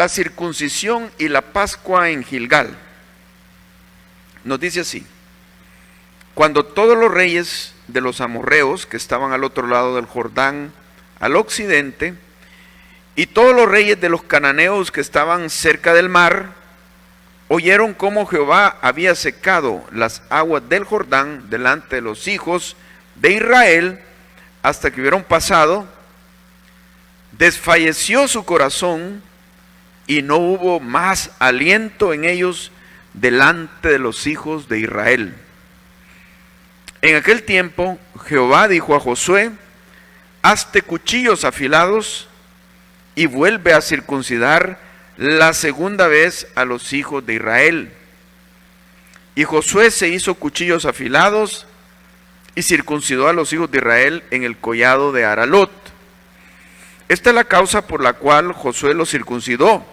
la circuncisión y la Pascua en Gilgal. Nos dice así: cuando todos los reyes de los amorreos que estaban al otro lado del Jordán, al occidente, y todos los reyes de los cananeos que estaban cerca del mar, oyeron cómo Jehová había secado las aguas del Jordán delante de los hijos de Israel hasta que hubieron pasado, desfalleció su corazón y no hubo más aliento en ellos delante de los hijos de Israel. En aquel tiempo Jehová dijo a Josué: hazte cuchillos afilados y vuelve a circuncidar la segunda vez a los hijos de Israel. Y Josué se hizo cuchillos afilados y circuncidó a los hijos de Israel en el collado de Aralot. Esta es la causa por la cual Josué los circuncidó.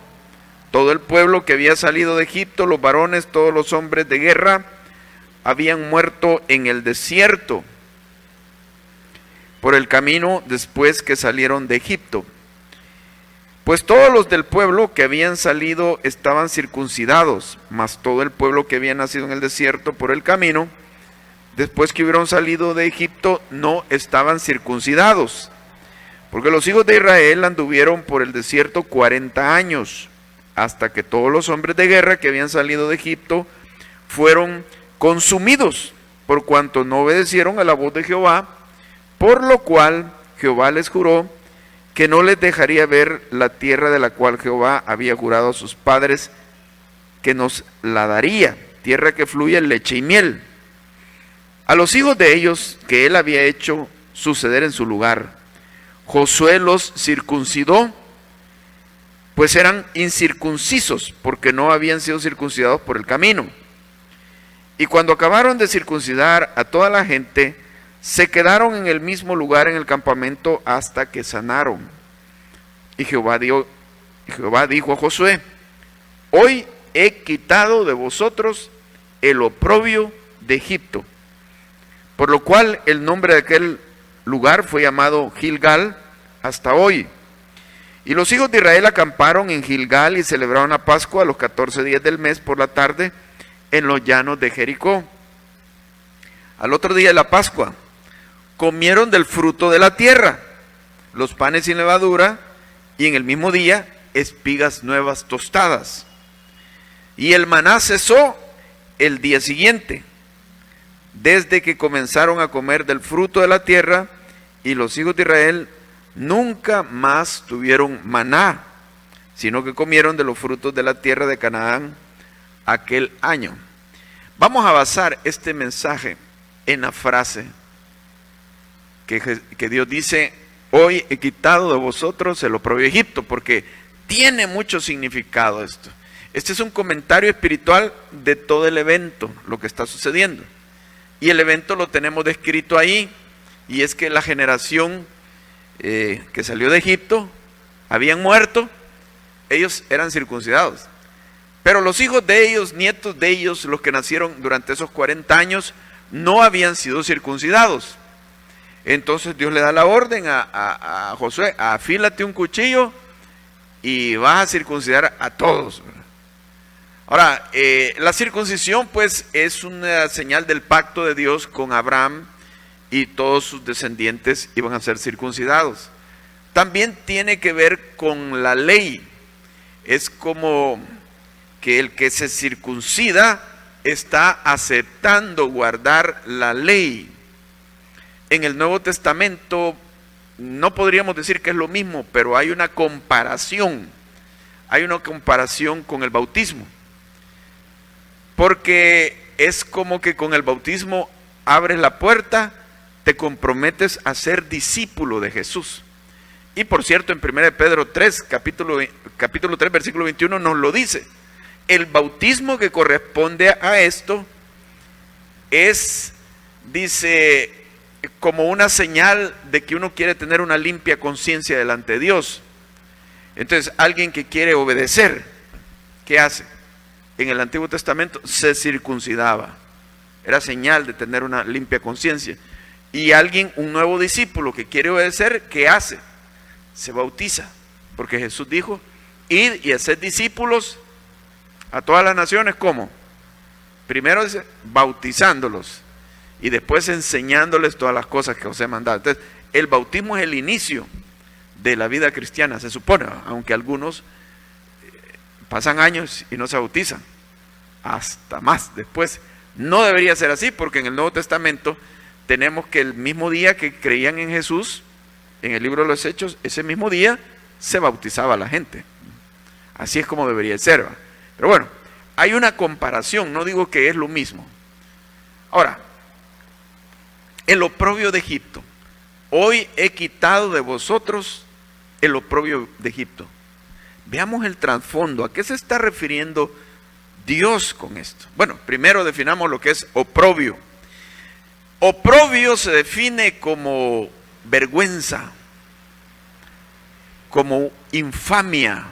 Todo el pueblo que había salido de Egipto, los varones, todos los hombres de guerra, habían muerto en el desierto por el camino después que salieron de Egipto. Pues todos los del pueblo que habían salido estaban circuncidados, mas todo el pueblo que había nacido en el desierto por el camino, después que hubieron salido de Egipto, no estaban circuncidados. Porque los hijos de Israel anduvieron por el desierto 40 años, hasta que todos los hombres de guerra que habían salido de Egipto fueron consumidos, por cuanto no obedecieron a la voz de Jehová, por lo cual Jehová les juró que no les dejaría ver la tierra de la cual Jehová había jurado a sus padres que nos la daría, tierra que fluye leche y miel. A los hijos de ellos que él había hecho suceder en su lugar, Josué los circuncidó, pues eran incircuncisos, porque no habían sido circuncidados por el camino. Y cuando acabaron de circuncidar a toda la gente, se quedaron en el mismo lugar en el campamento hasta que sanaron. Y Jehová dijo a Josué: hoy he quitado de vosotros el oprobio de Egipto. Por lo cual el nombre de aquel lugar fue llamado Gilgal hasta hoy. Y los hijos de Israel acamparon en Gilgal y celebraron la Pascua a los 14 días del mes por la tarde en los llanos de Jericó. Al otro día de la Pascua comieron del fruto de la tierra, los panes sin levadura, y en el mismo día espigas nuevas tostadas. Y el maná cesó el día siguiente, desde que comenzaron a comer del fruto de la tierra, y los hijos de Israel nunca más tuvieron maná, sino que comieron de los frutos de la tierra de Canaán aquel año. Vamos a basar este mensaje en la frase que Dios dice: hoy he quitado de vosotros el oprobio de Egipto, porque tiene mucho significado esto. Este es un comentario espiritual de todo el evento, lo que está sucediendo. Y el evento lo tenemos descrito ahí, y es que la generación que salió de Egipto habían muerto, ellos eran circuncidados. Pero los hijos de ellos, nietos de ellos, los que nacieron durante esos 40 años, no habían sido circuncidados. Entonces Dios le da la orden a Josué: afílate un cuchillo y vas a circuncidar a todos. Ahora, la circuncisión pues es una señal del pacto de Dios con Abraham, y todos sus descendientes iban a ser circuncidados. También tiene que ver con la ley. Es como que el que se circuncida está aceptando guardar la ley. En el Nuevo Testamento no podríamos decir que es lo mismo, pero hay una comparación. Hay una comparación con el bautismo. Porque es como que con el bautismo abres la puerta, te comprometes a ser discípulo de Jesús. Y por cierto, en 1 Pedro 3, capítulo 3, versículo 21 nos lo dice. El bautismo que corresponde a esto es, dice, como una señal de que uno quiere tener una limpia conciencia delante de Dios. Entonces, alguien que quiere obedecer, ¿qué hace? En el Antiguo Testamento se circuncidaba. Era señal de tener una limpia conciencia. Y alguien, un nuevo discípulo que quiere obedecer, ¿qué hace? Se bautiza. Porque Jesús dijo: id y hacer discípulos a todas las naciones. ¿Cómo? Primero dice, bautizándolos y después enseñándoles todas las cosas que os he mandado. Entonces, el bautismo es el inicio de la vida cristiana, se supone, aunque algunos pasan años y no se bautizan, hasta más después. No debería ser así, porque en el Nuevo Testamento tenemos que el mismo día que creían en Jesús, en el libro de los Hechos, ese mismo día se bautizaba la gente. Así es como debería ser. Pero bueno, hay una comparación, no digo que es lo mismo. Ahora, el oprobio de Egipto. Hoy he quitado de vosotros el oprobio de Egipto. Veamos el trasfondo. ¿A qué se está refiriendo Dios con esto? Bueno, primero definamos lo que es oprobio. Oprobio se define como vergüenza, como infamia,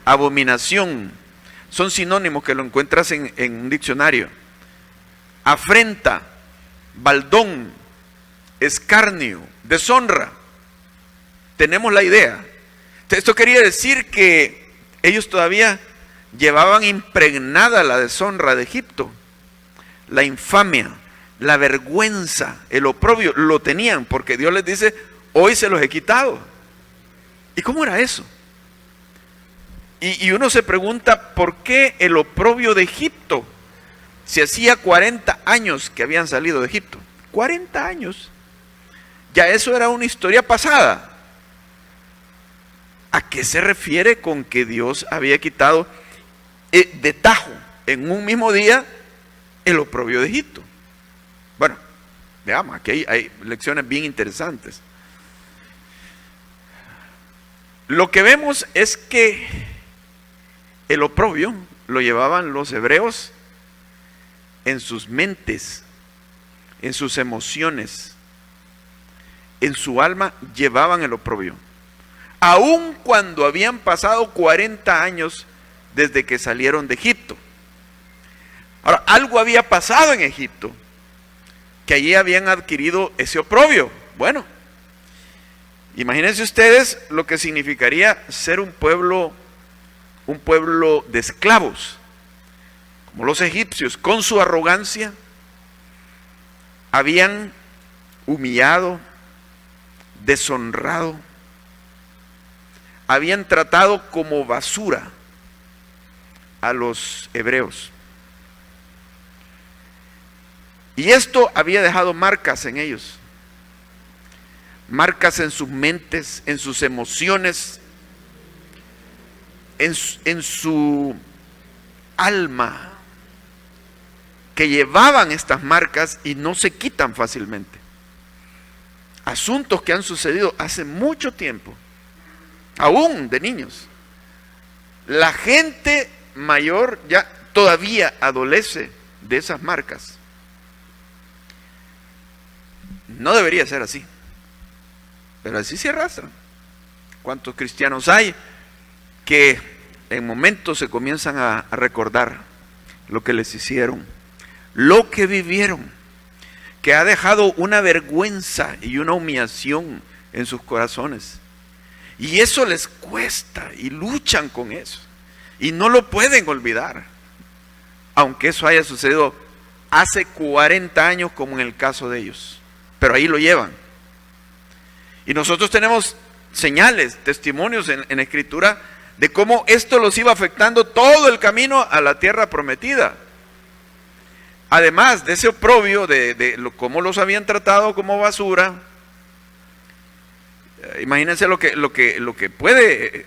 abominación. Son sinónimos que lo encuentras en un diccionario. Afrenta, baldón, escarnio, deshonra. Tenemos la idea. Esto quería decir que ellos todavía llevaban impregnada la deshonra de Egipto, la infamia, la vergüenza, el oprobio, lo tenían, porque Dios les dice, hoy se los he quitado. ¿Y cómo era eso? Y uno se pregunta, ¿por qué el oprobio de Egipto? Si hacía 40 años que habían salido de Egipto. 40 años. Ya eso era una historia pasada. ¿A qué se refiere con que Dios había quitado de tajo, en un mismo día, el oprobio de Egipto? Bueno, veamos, aquí hay lecciones bien interesantes. Lo que vemos es que el oprobio lo llevaban los hebreos en sus mentes, en sus emociones, en su alma, llevaban el oprobio. Aun cuando habían pasado 40 años desde que salieron de Egipto. Ahora, algo había pasado en Egipto, que allí habían adquirido ese oprobio. Bueno, imagínense ustedes lo que significaría ser un pueblo de esclavos, como los egipcios. Con su arrogancia habían humillado, deshonrado, habían tratado como basura a los hebreos. Y esto había dejado marcas en ellos, marcas en sus mentes, en sus emociones, en su alma, que llevaban estas marcas y no se quitan fácilmente. Asuntos que han sucedido hace mucho tiempo, aún de niños. La gente mayor ya todavía adolece de esas marcas. No debería ser así, pero así se arrastran. ¿Cuántos cristianos hay que en momentos se comienzan a recordar lo que les hicieron, lo que vivieron, que ha dejado una vergüenza y una humillación en sus corazones? Y eso les cuesta y luchan con eso. Y no lo pueden olvidar. Aunque eso haya sucedido hace 40 años como en el caso de ellos. Pero ahí lo llevan. Y nosotros tenemos señales, testimonios en Escritura de cómo esto los iba afectando todo el camino a la tierra prometida. Además de ese oprobio, cómo los habían tratado como basura. Imagínense lo que puede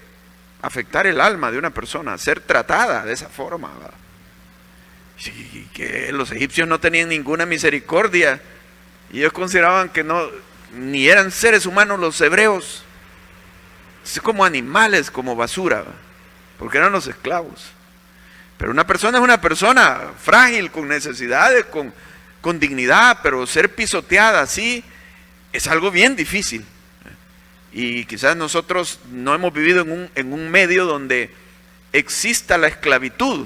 afectar el alma de una persona, ser tratada de esa forma. Y que los egipcios no tenían ninguna misericordia, y ellos consideraban que ni eran seres humanos los hebreos, como animales, como basura, porque eran los esclavos. Pero una persona es una persona frágil, con necesidades, con dignidad, pero ser pisoteada así es algo bien difícil. Y quizás nosotros no hemos vivido en un medio donde exista la esclavitud,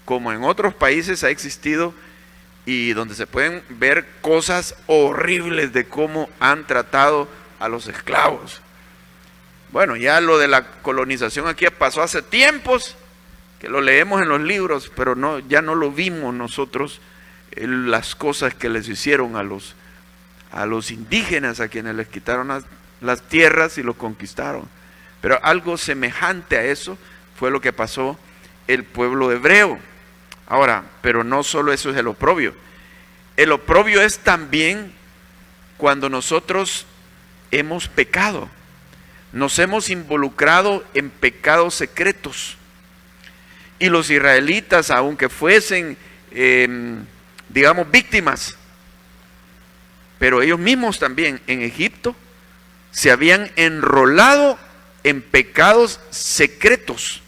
como en otros países ha existido, y donde se pueden ver cosas horribles de cómo han tratado a los esclavos. Bueno, ya lo de la colonización aquí pasó hace tiempos, que lo leemos en los libros, pero no, ya no lo vimos nosotros, las cosas que les hicieron a los indígenas, a quienes les quitaron las tierras y los conquistaron. Pero algo semejante a eso fue lo que pasó el pueblo hebreo. Ahora, pero no solo eso es el oprobio. El oprobio es también cuando nosotros hemos pecado, nos hemos involucrado en pecados secretos. Y los israelitas, aunque fuesen, digamos, víctimas, pero ellos mismos también en Egipto se habían enrolado en pecados secretos.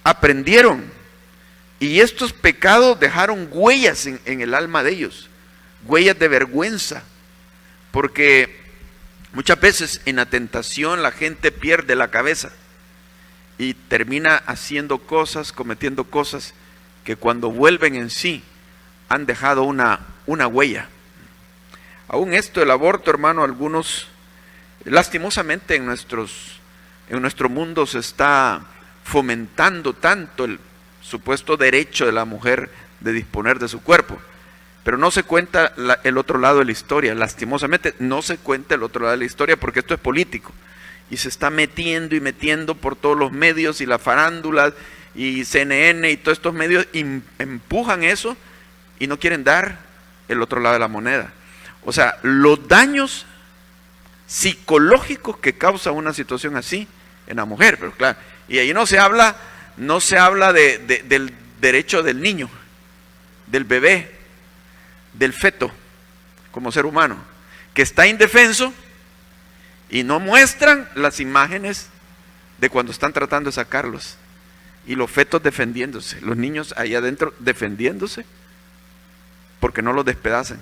Aprendieron. Y estos pecados dejaron huellas en el alma de ellos, huellas de vergüenza, porque muchas veces en la tentación la gente pierde la cabeza y termina haciendo cosas, cometiendo cosas que cuando vuelven en sí han dejado una huella. Aún esto, el aborto, hermano, algunos, lastimosamente en nuestro mundo se está fomentando tanto el supuesto derecho de la mujer de disponer de su cuerpo, pero no se cuenta el otro lado de la historia. Lastimosamente no se cuenta el otro lado de la historia, porque esto es político y se está metiendo y metiendo por todos los medios, y la farándula y CNN y todos estos medios empujan eso y no quieren dar el otro lado de la moneda. O sea, los daños psicológicos que causa una situación así en la mujer. Pero claro, y ahí no se habla del derecho del niño, del bebé, del feto como ser humano, que está indefenso, y no muestran las imágenes de cuando están tratando de sacarlos, y los fetos defendiéndose, los niños ahí adentro defendiéndose, porque no los despedazan,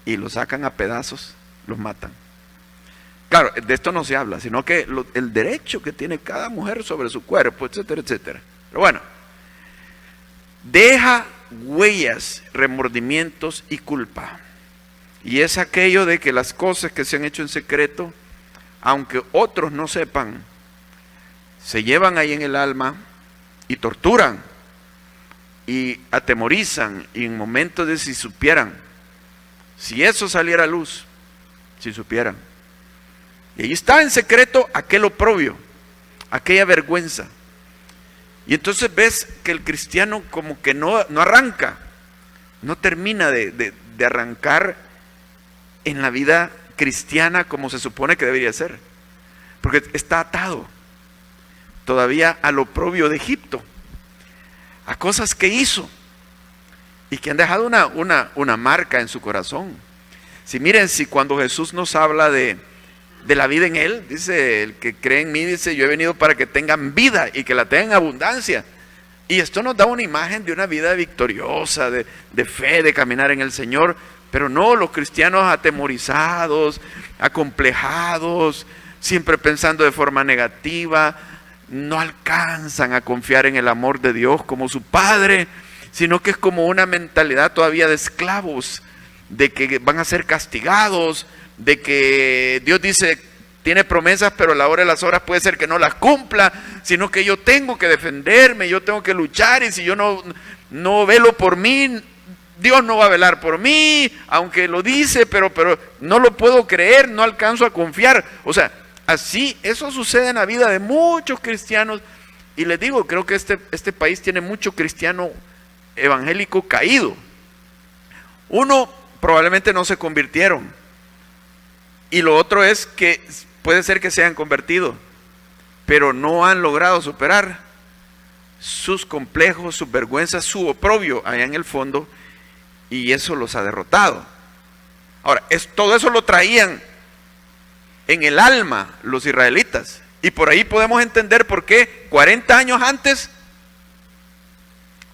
y los sacan a pedazos, los matan. Claro, de esto no se habla, sino que el derecho que tiene cada mujer sobre su cuerpo, etcétera, etcétera. Pero bueno, deja huellas, remordimientos y culpa. Y es aquello de que las cosas que se han hecho en secreto, aunque otros no sepan, se llevan ahí en el alma y torturan y atemorizan, y en momentos de si supieran, si eso saliera a luz, si supieran. Y ahí está en secreto aquel oprobio, aquella vergüenza. Y entonces ves que el cristiano como que no arranca, no termina de arrancar en la vida cristiana como se supone que debería ser, porque está atado todavía al oprobio de Egipto, a cosas que hizo y que han dejado una marca en su corazón. Si miren, si cuando Jesús nos habla de la vida en Él, dice: el que cree en mí, dice, yo he venido para que tengan vida y que la tengan en abundancia. Y esto nos da una imagen de una vida victoriosa, de fe, de caminar en el Señor. Pero no, los cristianos atemorizados, acomplejados, siempre pensando de forma negativa, no alcanzan a confiar en el amor de Dios como su Padre, sino que es como una mentalidad todavía de esclavos, de que van a ser castigados, de que Dios dice, tiene promesas, pero a la hora de las horas puede ser que no las cumpla, sino que yo tengo que defenderme, yo tengo que luchar, y si yo no velo por mí, Dios no va a velar por mí, aunque lo dice, pero no lo puedo creer, no alcanzo a confiar. O sea, así, eso sucede en la vida de muchos cristianos, y les digo, creo que este país tiene mucho cristiano evangélico caído. Uno, probablemente no se convirtieron, y lo otro es que puede ser que se hayan convertido, pero no han logrado superar sus complejos, sus vergüenzas, su oprobio allá en el fondo, y eso los ha derrotado. Ahora, todo eso lo traían en el alma los israelitas, y por ahí podemos entender por qué 40 años antes,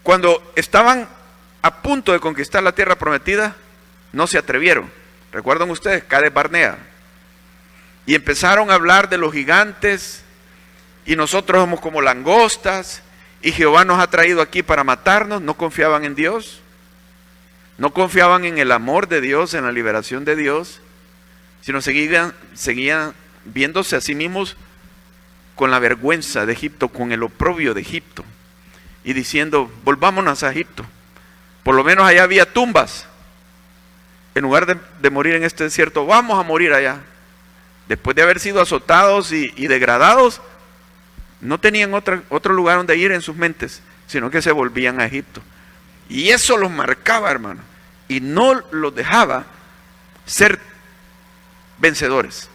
cuando estaban a punto de conquistar la tierra prometida, no se atrevieron. ¿Recuerdan ustedes? Cades Barnea. Y empezaron a hablar de los gigantes, y nosotros somos como langostas, y Jehová nos ha traído aquí para matarnos. No confiaban en Dios, no confiaban en el amor de Dios, en la liberación de Dios, sino seguían viéndose a sí mismos con la vergüenza de Egipto, con el oprobio de Egipto, y diciendo, volvámonos a Egipto. Por lo menos allá había tumbas. En lugar de morir en este desierto, vamos a morir allá. Después de haber sido azotados y degradados, no tenían otro lugar donde ir en sus mentes, sino que se volvían a Egipto. Y eso los marcaba, hermano, y no los dejaba ser vencedores.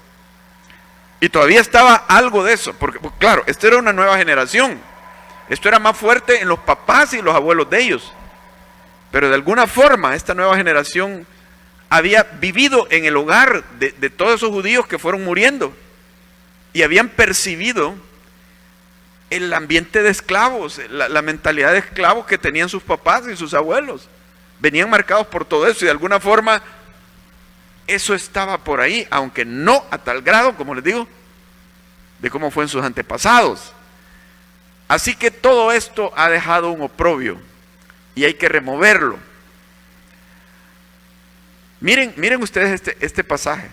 Y todavía estaba algo de eso, porque pues, claro, esta era una nueva generación. Esto era más fuerte en los papás y los abuelos de ellos. Pero de alguna forma esta nueva generación había vivido en el hogar de todos esos judíos que fueron muriendo. Y habían percibido el ambiente de esclavos, la mentalidad de esclavos que tenían sus papás y sus abuelos. Venían marcados por todo eso y de alguna forma eso estaba por ahí, aunque no a tal grado, como les digo, de cómo fue en sus antepasados. Así que todo esto ha dejado un oprobio y hay que removerlo. Miren ustedes este pasaje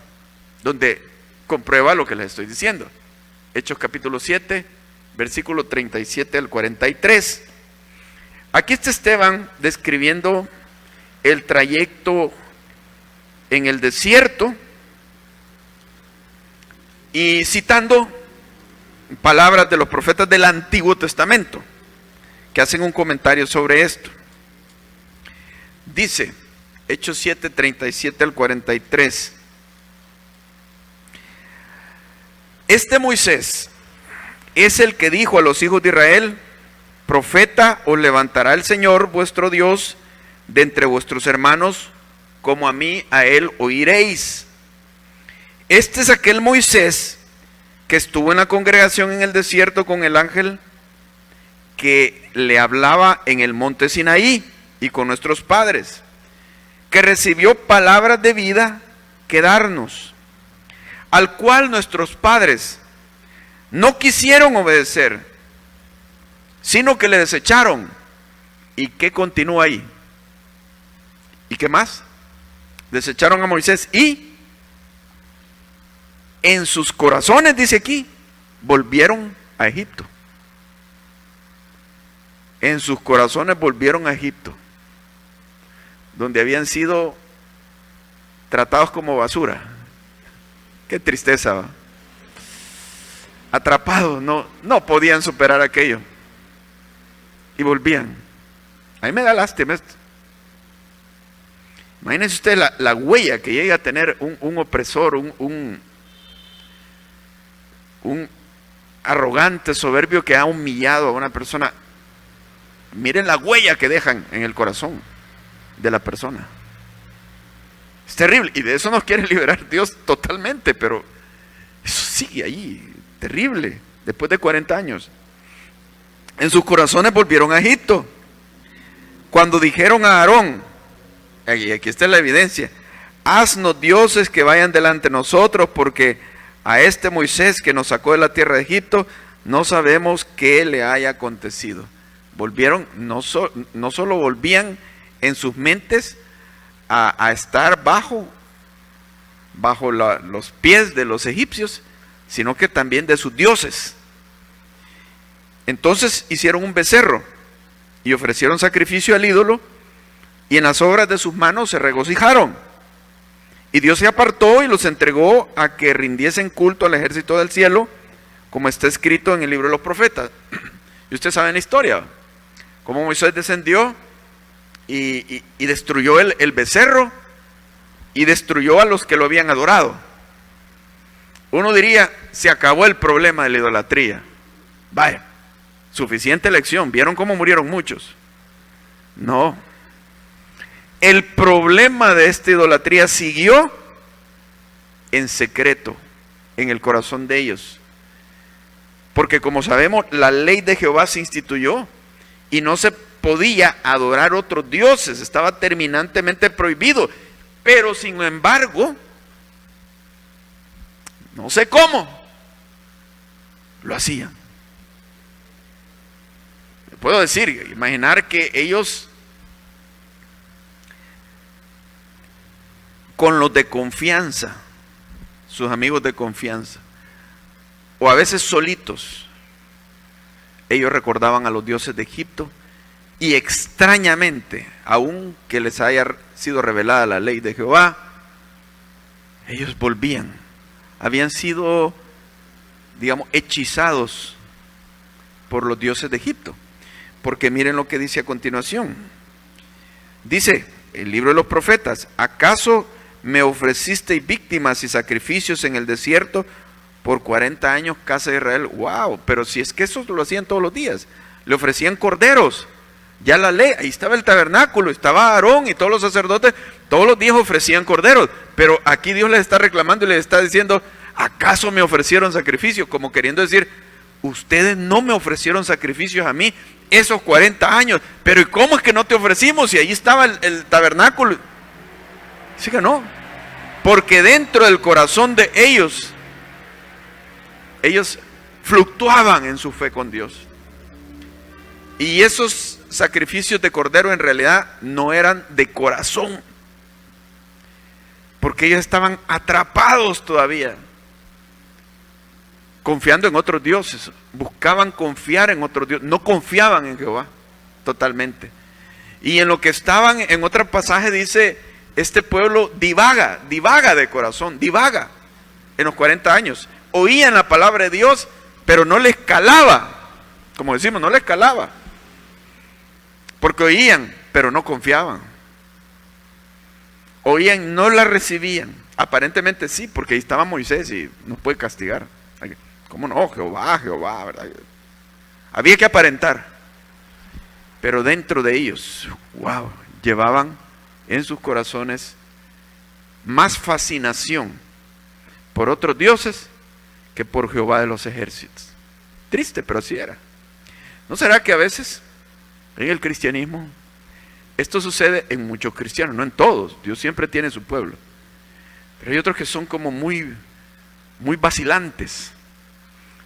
donde comprueba lo que les estoy diciendo. Hechos capítulo 7, versículo 37 al 43. Aquí está Esteban describiendo el trayecto en el desierto y citando palabras de los profetas del Antiguo Testamento que hacen un comentario sobre esto. Dice, Hechos 7, 37 al 43. Este Moisés es el que dijo a los hijos de Israel, profeta os levantará el Señor vuestro Dios de entre vuestros hermanos, como a mí, a él oiréis. Este es aquel Moisés que estuvo en la congregación en el desierto con el ángel que le hablaba en el monte Sinaí y con nuestros padres, que recibió palabras de vida que darnos, al cual nuestros padres no quisieron obedecer, sino que le desecharon. ¿Y qué continúa ahí? ¿Y qué más? Desecharon a Moisés y en sus corazones, dice aquí, volvieron a Egipto. En sus corazones volvieron a Egipto, donde habían sido tratados como basura. Qué tristeza, ¿va? Atrapados, no podían superar aquello. Y volvían. A mí me da lástima esto. Imagínense usted la huella que llega a tener un opresor, un arrogante, soberbio que ha humillado a una persona. Miren la huella que dejan en el corazón de la persona. Es terrible, y de eso nos quiere liberar Dios totalmente, pero eso sigue ahí, terrible, después de 40 años. En sus corazones volvieron a Egipto, cuando dijeron a Aarón, y aquí está la evidencia, haznos dioses que vayan delante de nosotros, porque a este Moisés que nos sacó de la tierra de Egipto, no sabemos qué le haya acontecido. Volvieron, no solo volvían en sus mentes a estar bajo los pies de los egipcios, sino que también de sus dioses. Entonces hicieron un becerro y ofrecieron sacrificio al ídolo, y en las obras de sus manos se regocijaron. Y Dios se apartó y los entregó a que rindiesen culto al ejército del cielo, como está escrito en el libro de los profetas. Y ustedes saben la historia, cómo Moisés descendió y destruyó el becerro y destruyó a los que lo habían adorado. Uno diría, se acabó el problema de la idolatría. Vaya, suficiente lección. ¿Vieron cómo murieron muchos? No. El problema de esta idolatría siguió en secreto en el corazón de ellos. Porque como sabemos, la ley de Jehová se instituyó y no se podía adorar otros dioses, estaba terminantemente prohibido. Pero sin embargo, no sé cómo, lo hacían. Puedo decir, imaginar que ellos, con los de confianza, sus amigos de confianza, o a veces solitos, ellos recordaban a los dioses de Egipto y extrañamente, aun que les haya sido revelada la ley de Jehová, ellos volvían. Habían sido, digamos, hechizados por los dioses de Egipto. Porque miren lo que dice a continuación. Dice el libro de los profetas: ¿acaso me ofrecisteis víctimas y sacrificios en el desierto por 40 años, casa de Israel? Wow, pero si es que eso lo hacían todos los días. Le ofrecían corderos. Ya la ley, ahí estaba el tabernáculo, estaba Aarón y todos los sacerdotes, todos los días ofrecían corderos. Pero aquí Dios les está reclamando y les está diciendo: ¿acaso me ofrecieron sacrificios? Como queriendo decir: ustedes no me ofrecieron sacrificios a mí esos 40 años. Pero ¿y cómo es que no te ofrecimos? Y ahí estaba el tabernáculo. Dice que no, porque dentro del corazón de ellos fluctuaban en su fe con Dios. Y esos sacrificios de cordero en realidad no eran de corazón, porque ellos estaban atrapados todavía, confiando en otros dioses, buscaban confiar en otros dioses, no confiaban en Jehová totalmente. Y en lo que estaban, en otro pasaje dice, este pueblo divaga de corazón, divaga en los 40 años. Oían la palabra de Dios, pero no les calaba, como decimos, no les calaba. Porque oían, pero no confiaban. Oían, no la recibían. Aparentemente sí, porque ahí estaba Moisés y nos puede castigar. ¿Cómo no? Jehová, ¿verdad? Había que aparentar. Pero dentro de ellos, wow, llevaban en sus corazones más fascinación por otros dioses que por Jehová de los ejércitos. Triste, pero así era. ¿No será que a veces en el cristianismo esto sucede en muchos cristianos, no en todos? Dios siempre tiene su pueblo, pero hay otros que son como muy vacilantes,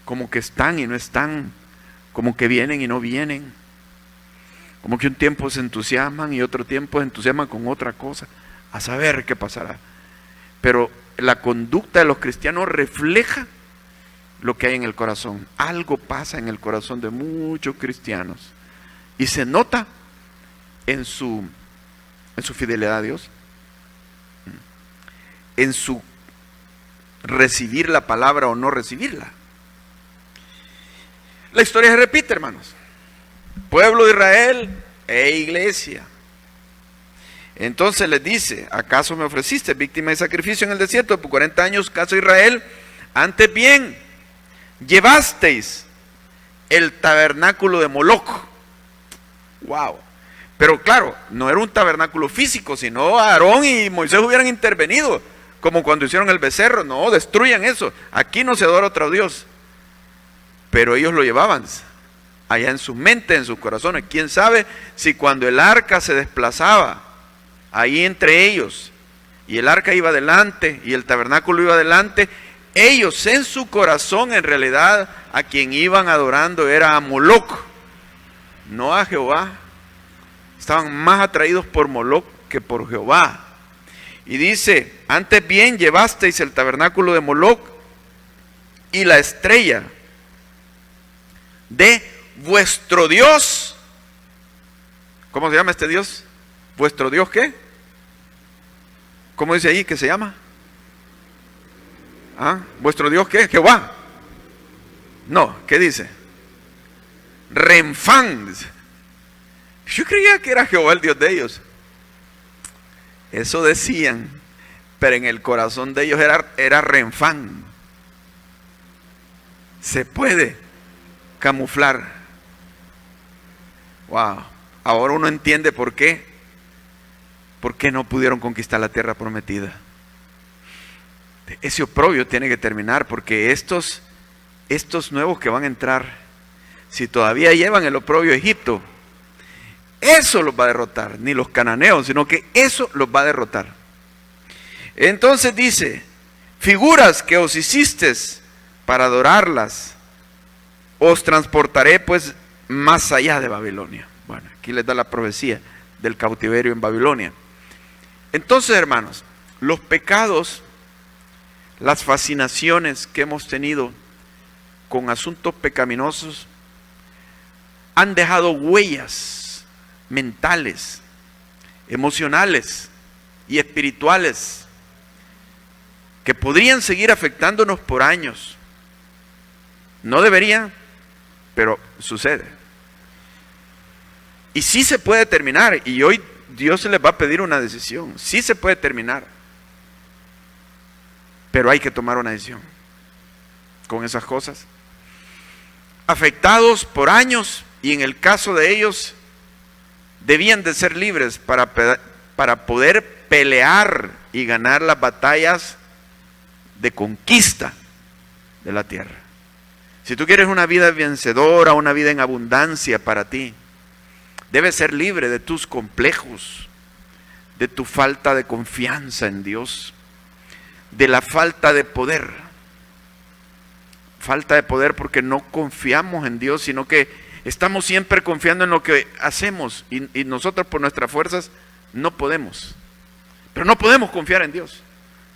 como que están y no están, como que vienen y no vienen, como que un tiempo se entusiasman y otro tiempo se entusiasman con otra cosa, a saber qué pasará. Pero la conducta de los cristianos refleja lo que hay en el corazón. Algo pasa en el corazón de muchos cristianos y se nota en su fidelidad a Dios, en su recibir la palabra o no recibirla. La historia se repite, hermanos. Pueblo de Israel e iglesia. Entonces les dice: ¿acaso me ofreciste víctima de sacrificio en el desierto por 40 años, casa de Israel? Antes bien, llevasteis el tabernáculo de Moloc. Wow. Pero claro, no era un tabernáculo físico, sino Aarón y Moisés hubieran intervenido, como cuando hicieron el becerro. No, destruyan eso. Aquí no se adora otro Dios. Pero ellos lo llevaban allá en su mente, en sus corazones. ¿Quién sabe si cuando el arca se desplazaba ahí entre ellos, y el arca iba adelante y el tabernáculo iba adelante, ellos en su corazón en realidad a quien iban adorando era a Moloc, no a Jehová? Estaban más atraídos por Moloc que por Jehová. Y dice: antes bien llevasteis el tabernáculo de Moloc y la estrella de vuestro Dios. ¿Cómo se llama este Dios? ¿Vuestro Dios qué? ¿Cómo dice ahí que se llama? ¿Vuestro Dios qué? Jehová. No, ¿qué dice? Renfán. Yo creía que era Jehová el Dios de ellos. Eso decían, pero en el corazón de ellos era Renfán. Se puede camuflar. Wow. Ahora uno entiende por qué no pudieron conquistar la tierra prometida. Ese oprobio tiene que terminar, porque estos nuevos que van a entrar, si todavía llevan el oprobio a Egipto, eso los va a derrotar. Ni los cananeos, sino que eso los va a derrotar. Entonces dice: figuras que os hicisteis para adorarlas, os transportaré pues más allá de Babilonia. Bueno, aquí les da la profecía del cautiverio en Babilonia. Entonces, hermanos, los pecados, las fascinaciones que hemos tenido con asuntos pecaminosos han dejado huellas mentales, emocionales y espirituales que podrían seguir afectándonos por años. No debería, pero sucede. Y sí se puede terminar, y hoy Dios se les va a pedir una decisión. Sí se puede terminar, pero hay que tomar una decisión con esas cosas. Afectados por años, y en el caso de ellos, debían de ser libres para poder pelear y ganar las batallas de conquista de la tierra. Si tú quieres una vida vencedora, una vida en abundancia para ti, debes ser libre de tus complejos, de tu falta de confianza en Dios, de la falta de poder. Falta de poder porque no confiamos en Dios, sino que estamos siempre confiando en lo que hacemos y nosotros por nuestras fuerzas no podemos. Pero no podemos confiar en Dios.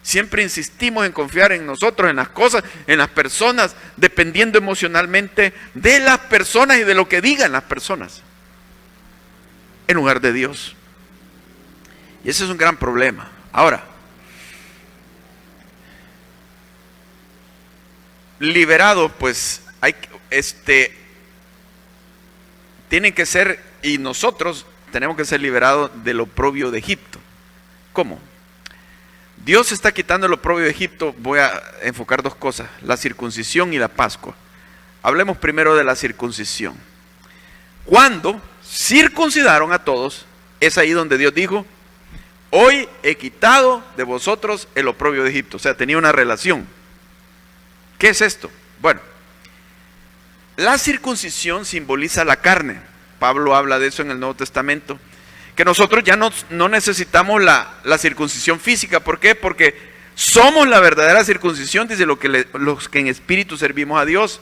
Siempre insistimos en confiar en nosotros, en las cosas, en las personas, dependiendo emocionalmente de las personas y de lo que digan las personas, en lugar de Dios. Y ese es un gran problema. Ahora, liberados, pues tienen que ser, y nosotros tenemos que ser liberados del oprobio de Egipto. ¿Cómo? Dios está quitando el oprobio de Egipto. Voy a enfocar dos cosas: la circuncisión y la Pascua. Hablemos primero de la circuncisión. Cuando circuncidaron a todos, es ahí donde Dios dijo: hoy he quitado de vosotros el oprobio de Egipto. O sea, tenía una relación. ¿Qué es esto? Bueno, la circuncisión simboliza la carne. Pablo habla de eso en el Nuevo Testamento, que nosotros ya no necesitamos la circuncisión física. ¿Por qué? Porque somos la verdadera circuncisión, dice los que en espíritu servimos a Dios,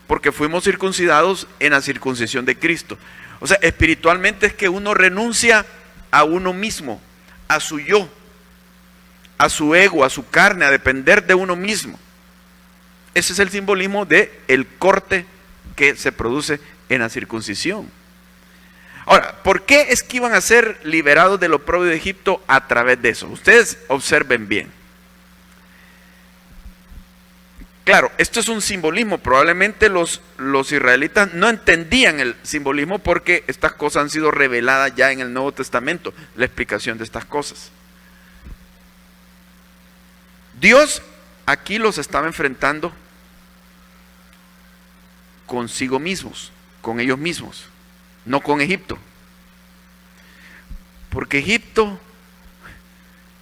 porque fuimos circuncidados en la circuncisión de Cristo. O sea, espiritualmente es que uno renuncia a uno mismo, a su yo, a su ego, a su carne, a depender de uno mismo. Ese es el simbolismo del corte que se produce en la circuncisión. Ahora, ¿por qué es que iban a ser liberados del oprobio de Egipto a través de eso? Ustedes observen bien. Claro, esto es un simbolismo. Probablemente los israelitas no entendían el simbolismo porque estas cosas han sido reveladas ya en el Nuevo Testamento, la explicación de estas cosas. Dios aquí los estaba enfrentando consigo mismos, con ellos mismos, no con Egipto. Porque Egipto,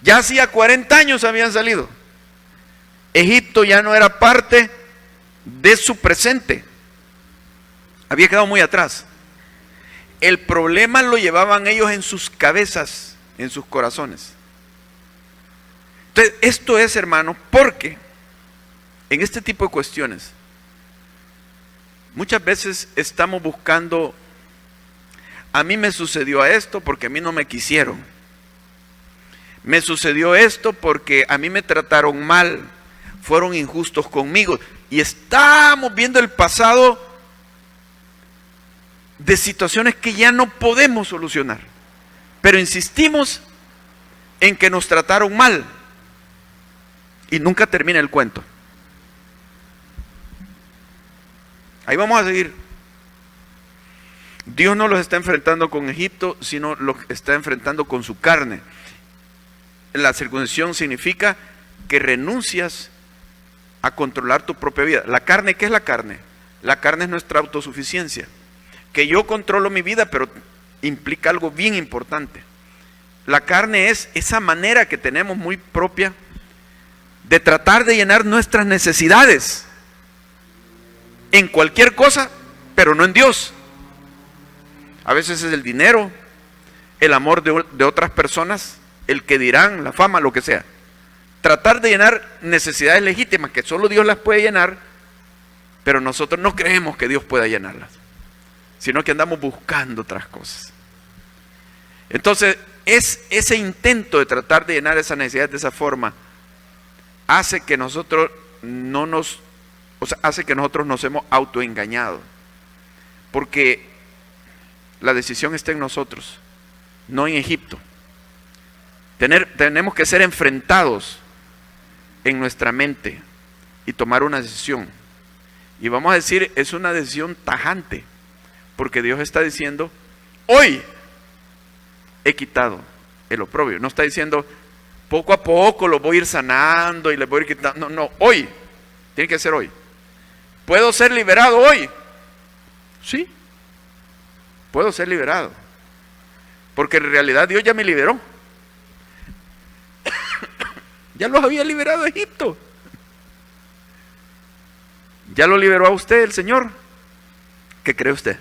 ya hacía 40 años habían salido. Egipto ya no era parte de su presente. Había quedado muy atrás. El problema lo llevaban ellos en sus cabezas, en sus corazones. Entonces, esto es, hermano, porque en este tipo de cuestiones, muchas veces estamos buscando: a mí me sucedió esto porque a mí no me quisieron. Me sucedió esto porque a mí me trataron mal, fueron injustos conmigo. Y estamos viendo el pasado de situaciones que ya no podemos solucionar, pero insistimos en que nos trataron mal y nunca termina el cuento. Ahí vamos a seguir. Dios no los está enfrentando con Egipto, sino los está enfrentando con su carne. La circuncisión significa que renuncias a controlar tu propia vida. La carne, ¿qué es la carne? La carne es nuestra autosuficiencia. Que yo controlo mi vida, pero implica algo bien importante. La carne es esa manera que tenemos muy propia de tratar de llenar nuestras necesidades en cualquier cosa, pero no en Dios. A veces es el dinero, el amor de otras personas, el que dirán, la fama, lo que sea. Tratar de llenar necesidades legítimas que solo Dios las puede llenar, pero nosotros no creemos que Dios pueda llenarlas, sino que andamos buscando otras cosas. Entonces, es ese intento de tratar de llenar esas necesidades de esa forma, hace que nosotros no nos O sea, hace que nosotros nos hemos autoengañado. Porque la decisión está en nosotros, no en Egipto. Tenemos que ser enfrentados en nuestra mente y tomar una decisión. Y vamos a decir, es una decisión tajante, porque Dios está diciendo, hoy he quitado el oprobio. No está diciendo, poco a poco lo voy a ir sanando y le voy a ir quitando. No, hoy. Tiene que ser hoy. ¿Puedo ser liberado hoy? Sí. Puedo ser liberado. Porque en realidad Dios ya me liberó. Ya los había liberado de Egipto. ¿Ya lo liberó a usted el Señor? ¿Qué cree usted?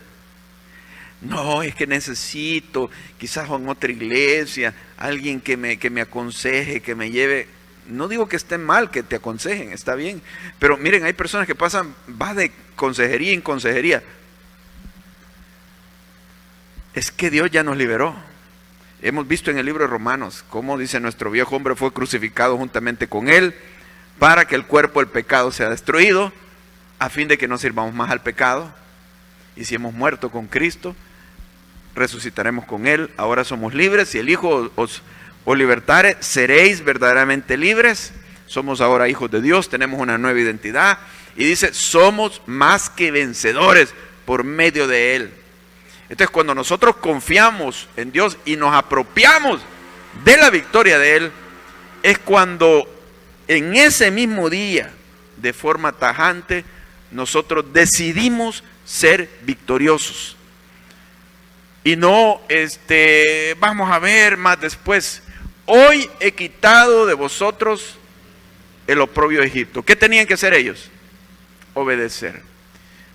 No, es que necesito, quizás en otra iglesia, alguien que me aconseje, que me lleve. No digo que esté mal que te aconsejen, está bien. Pero miren, hay personas que va de consejería en consejería. Es que Dios ya nos liberó. Hemos visto en el libro de Romanos cómo dice, nuestro viejo hombre fue crucificado juntamente con él para que el cuerpo del pecado sea destruido, a fin de que no sirvamos más al pecado. Y si hemos muerto con Cristo, resucitaremos con él. Ahora somos libres. Si el Hijo os libertare, seréis verdaderamente libres. Somos ahora hijos de Dios, tenemos una nueva identidad. Y dice, somos más que vencedores por medio de él. Entonces, cuando nosotros confiamos en Dios y nos apropiamos de la victoria de él, es cuando en ese mismo día, de forma tajante, nosotros decidimos ser victoriosos. Y no, vamos a ver más después. Hoy he quitado de vosotros el oprobio de Egipto. ¿Qué tenían que hacer ellos? Obedecer.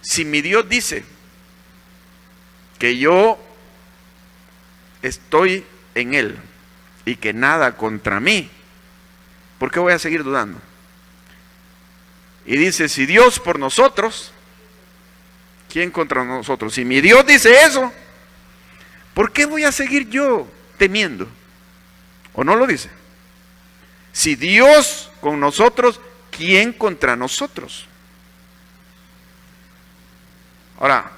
Si mi Dios dice que yo estoy en él y que nada contra mí, ¿por qué voy a seguir dudando? Y dice, si Dios por nosotros, ¿quién contra nosotros? Si mi Dios dice eso, ¿por qué voy a seguir yo temiendo? ¿O no lo dice? Si Dios con nosotros, ¿quién contra nosotros? Ahora,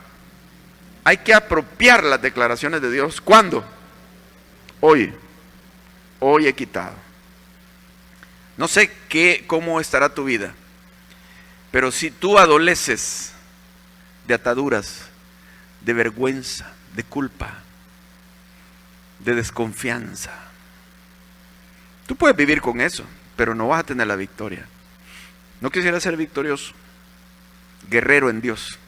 hay que apropiar las declaraciones de Dios. ¿Cuándo? Hoy. Hoy he quitado. No sé cómo estará tu vida, pero si tú adoleces de ataduras, de vergüenza, de culpa, de desconfianza, tú puedes vivir con eso, pero no vas a tener la victoria. No quisiera ser victorioso, guerrero en Dios.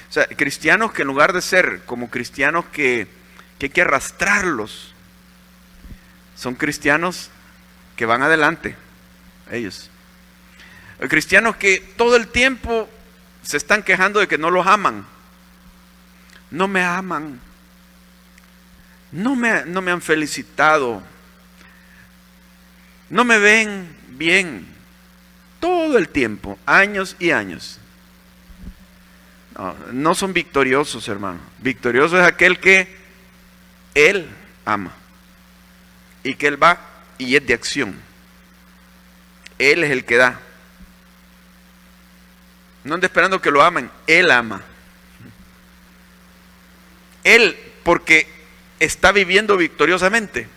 O sea, cristianos que en lugar de ser como cristianos que hay que arrastrarlos, son cristianos que van adelante, ellos. Cristianos que todo el tiempo se están quejando de que no los aman. No me aman. No me han felicitado. No me ven bien. Todo el tiempo, años y años. No son victoriosos, hermano. Victorioso es aquel que él ama. Y que él va y es de acción. Él es el que da. No anda esperando que lo amen. Él ama. Él, porque está viviendo victoriosamente.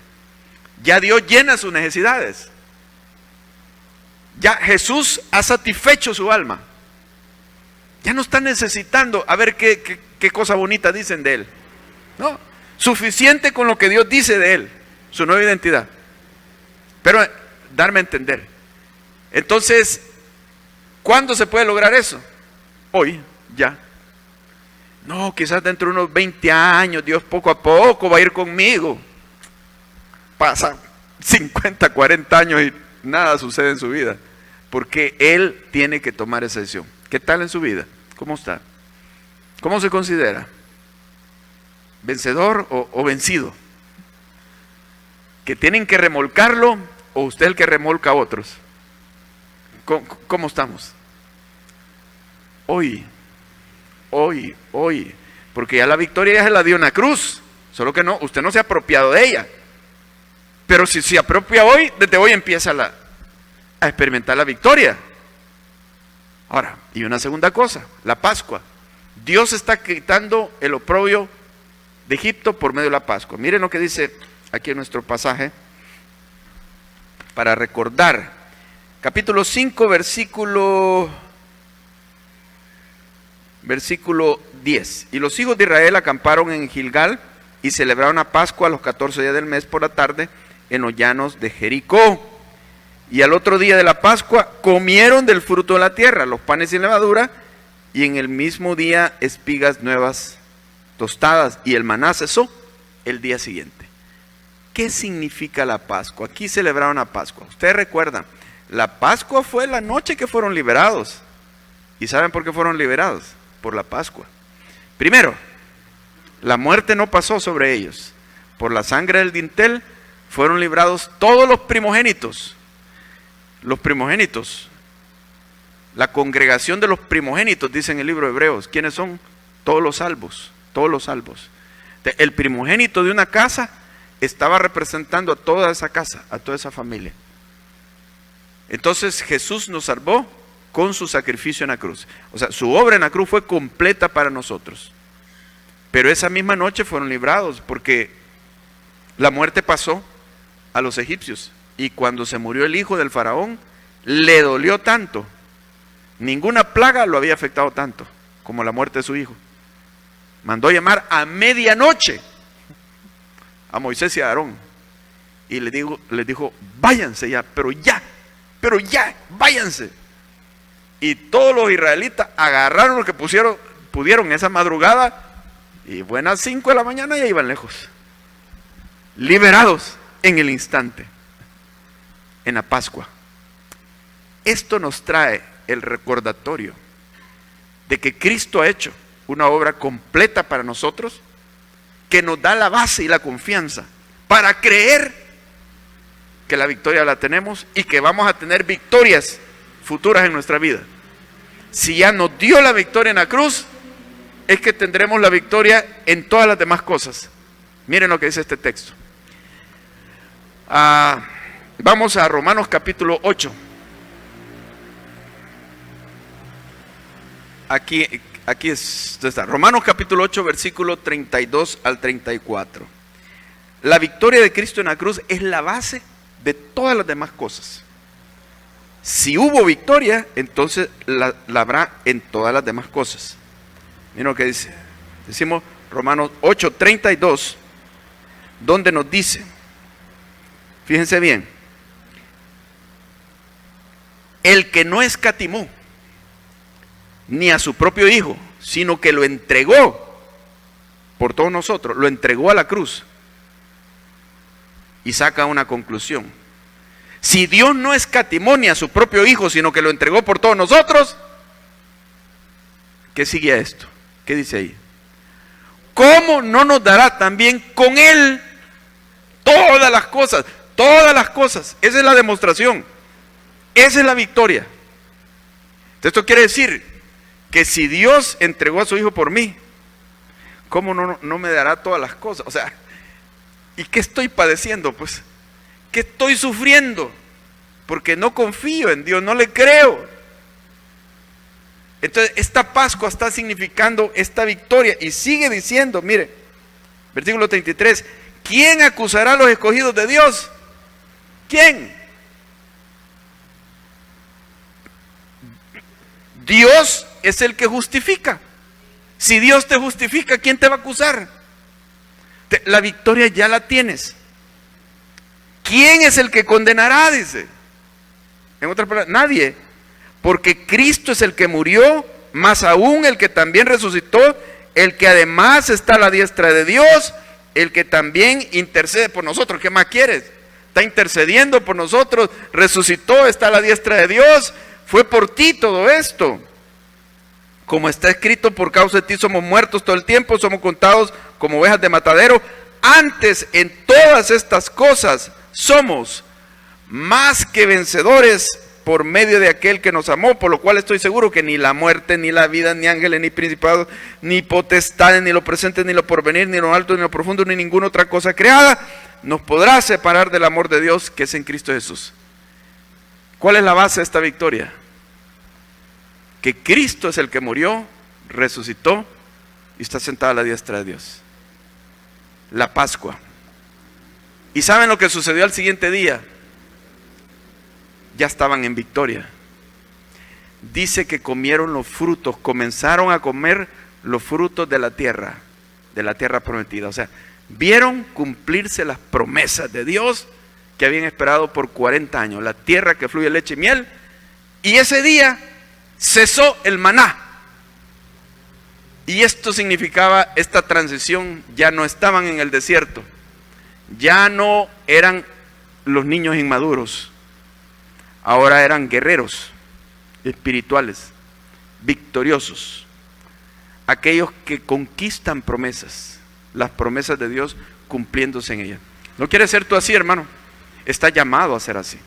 Ya Dios llena sus necesidades. Ya Jesús ha satisfecho su alma. Ya no está necesitando a ver qué cosa bonita dicen de él. No, suficiente con lo que Dios dice de él, su nueva identidad. Pero darme a entender. Entonces, ¿cuándo se puede lograr eso? Hoy, ya. No, quizás dentro de unos 20 años, Dios poco a poco va a ir conmigo. Pasan 50, 40 años y nada sucede en su vida. Porque Él tiene que tomar esa decisión. ¿Qué tal en su vida? ¿Cómo está? ¿Cómo se considera? ¿Vencedor o vencido? ¿Que tienen que remolcarlo o usted el que remolca a otros? ¿Cómo estamos? Hoy. Porque ya la victoria ya se la dio en la cruz. Solo que no, usted no se ha apropiado de ella. Pero si se apropia hoy, desde hoy empieza a experimentar la victoria. Ahora, y una segunda cosa, la Pascua. Dios está quitando el oprobio de Egipto por medio de la Pascua. Miren lo que dice aquí en nuestro pasaje, para recordar. Capítulo 5, versículo 10. Y los hijos de Israel acamparon en Gilgal y celebraron la Pascua a los 14 días del mes por la tarde en los llanos de Jericó. Y al otro día de la Pascua comieron del fruto de la tierra, los panes sin levadura, y en el mismo día espigas nuevas tostadas, y el maná cesó el día siguiente. ¿Qué significa la Pascua? Aquí celebraron la Pascua. Ustedes recuerdan, la Pascua fue la noche que fueron liberados. ¿Y saben por qué fueron liberados? Por la Pascua. Primero, la muerte no pasó sobre ellos. Por la sangre del dintel fueron librados todos los primogénitos. Los primogénitos, la congregación de los primogénitos, dice en el libro de Hebreos. ¿Quiénes son? Todos los salvos, todos los salvos. El primogénito de una casa estaba representando a toda esa casa, a toda esa familia. Entonces Jesús nos salvó con su sacrificio en la cruz. O sea, su obra en la cruz fue completa para nosotros. Pero esa misma noche fueron librados porque la muerte pasó a los egipcios. Y cuando se murió el hijo del faraón, le dolió tanto. Ninguna plaga lo había afectado tanto como la muerte de su hijo. Mandó llamar a medianoche a Moisés y a Aarón. Y les dijo, váyanse ya, pero ya, váyanse. Y todos los israelitas agarraron lo que pudieron esa madrugada. Y buenas 5 de la mañana ya iban lejos. Liberados en el instante. En la Pascua. Esto nos trae el recordatorio de que Cristo ha hecho una obra completa para nosotros, que nos da la base y la confianza para creer que la victoria la tenemos y que vamos a tener victorias futuras en nuestra vida. Si ya nos dio la victoria en la cruz, es que tendremos la victoria en todas las demás cosas. Miren lo que dice este texto. Vamos a Romanos capítulo 8. Aquí está. Romanos capítulo 8, versículo 32 al 34. La victoria de Cristo en la cruz es la base de todas las demás cosas. Si hubo victoria, entonces la habrá en todas las demás cosas. Miren lo que dice. Decimos Romanos 8, 32, donde nos dice, fíjense bien, el que no escatimó ni a su propio hijo, sino que lo entregó por todos nosotros, lo entregó a la cruz. Y saca una conclusión. Si Dios no escatimó ni a su propio hijo, sino que lo entregó por todos nosotros, ¿qué sigue a esto? ¿Qué dice ahí? ¿Cómo no nos dará también con él todas las cosas? Todas las cosas. Esa es la demostración. Esa es la victoria. Esto quiere decir que si Dios entregó a su hijo por mí, ¿cómo no me dará todas las cosas? O sea, ¿y qué estoy padeciendo? Pues, ¿qué estoy sufriendo? Porque no confío en Dios, no le creo. Entonces, esta Pascua está significando esta victoria. Y sigue diciendo, mire, versículo 33, ¿quién acusará a los escogidos de Dios? ¿Quién? Dios es el que justifica. Si Dios te justifica, ¿quién te va a acusar? La victoria ya la tienes. ¿Quién es el que condenará? Dice. En otras palabras, nadie. Porque Cristo es el que murió, más aún el que también resucitó, el que además está a la diestra de Dios, el que también intercede por nosotros. ¿Qué más quieres? Está intercediendo por nosotros, resucitó, está a la diestra de Dios. Fue por ti todo esto. Como está escrito, por causa de ti somos muertos todo el tiempo, somos contados como ovejas de matadero. Antes, en todas estas cosas, somos más que vencedores por medio de aquel que nos amó, por lo cual estoy seguro que ni la muerte, ni la vida, ni ángeles, ni principados, ni potestades, ni lo presente, ni lo porvenir, ni lo alto, ni lo profundo, ni ninguna otra cosa creada, nos podrá separar del amor de Dios que es en Cristo Jesús. ¿Cuál es la base de esta victoria? que Cristo es el que murió, resucitó y está sentado a la diestra de Dios. La Pascua. ¿Y saben lo que sucedió al siguiente día? Ya estaban en victoria. Dice que comieron los frutos, comenzaron a comer los frutos de la tierra prometida. O sea, vieron cumplirse las promesas de Dios que habían esperado por 40 años, la tierra que fluye leche y miel, y ese día cesó el maná. Y esto significaba esta transición, ya no estaban en el desierto, ya no eran los niños inmaduros, ahora eran guerreros espirituales, victoriosos, aquellos que conquistan promesas, las promesas de Dios cumpliéndose en ellas. ¿No quieres ser tú así, hermano? Está llamado a ser así.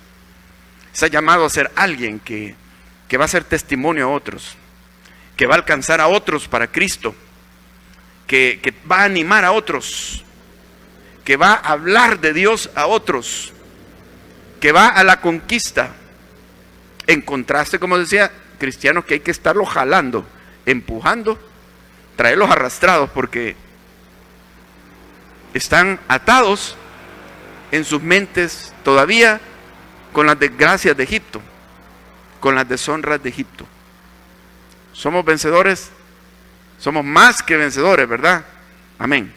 Está llamado a ser alguien que va a ser testimonio a otros, que va a alcanzar a otros para Cristo, que va a animar a otros, que va a hablar de Dios a otros, que va a la conquista. En contraste, como decía, cristianos que hay que estarlos jalando, empujando, traerlos arrastrados, porque están atados en sus mentes todavía con las desgracias de Egipto, con las deshonras de Egipto. Somos vencedores, somos más que vencedores, ¿verdad? Amén.